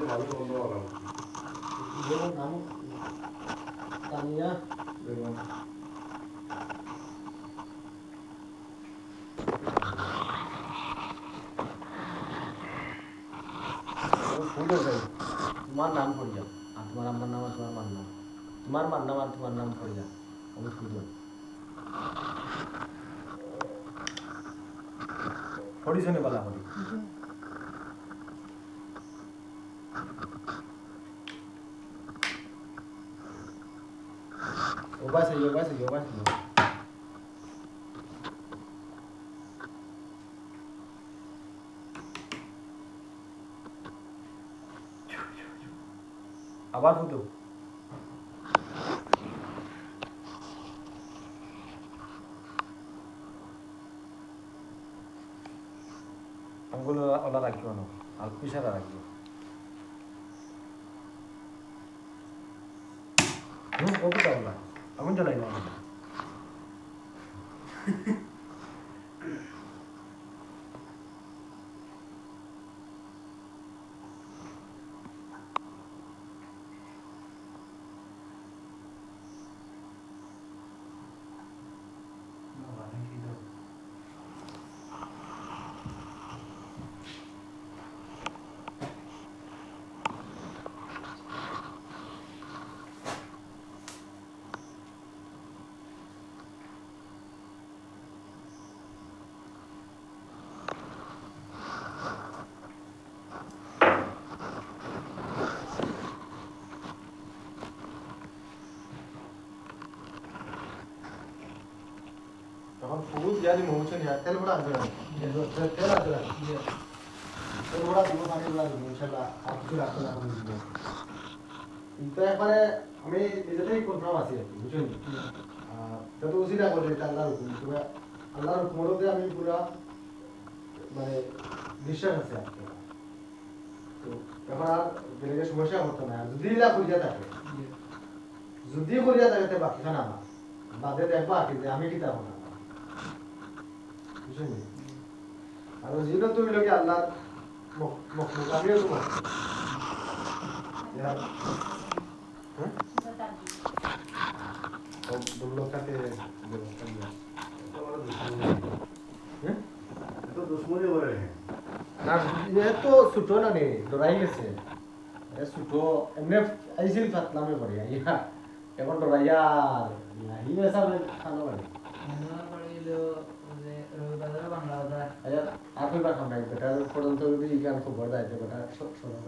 ভালো বন্ধ হলাম যেমন নাম তানিয়া বেগম ফুটে যাই তোমার নাম পড়িয়া আর তোমার আমার নাম আর তোমার মার নাম তোমার মার নাম আর তোমার নাম পড়িয়া আমি ফুটে পড়িছনে বলা করি ওবাস আবার ফুটো আঙ্গুল ওলা রাখিও না আর পিছাটা রাখিও ওটা ওলা আমি জ্বলাই না তখন ফুল জানি মৌচন ya তেল বড়া আছে তেল আছে তেল বড়া দিব পানি বড়া দিব ইনশাআল্লাহ আর কিছু রাখতে না আমি দিব কিন্তু একবারে আমি নিজেই কনফার্ম আছি বুঝছেন যত উসিলা করে এটা আল্লাহর হুকুম পুরো আল্লাহর হুকুমতে আমি পুরো মানে বিশ্বাস আছে আপনি তো এখন আর বেরে সমস্যা হতো না যদি লা করিয়া থাকে যদি করিয়া থাকে তে বাকি খানা না বাদে দেখবা কি যে আমি কিতা হনা বুঝছেন আর জিনো তুমি লোকে আল্লাহর মখলুক আমিও তো হ্যাঁ বললো কাকে তো দুশ্মনী করে না এ তো ছোট না রে ডরাই গেছে এ ছোট এমনি আইছিল ফাতলামে পড়ে ইয়া এখন ডরাইয়া ই এসা খানো পারে আর কইবা খাম নাই বেটা পর্যন্ত যদি গান খবর দেয় বেটা সব শোনা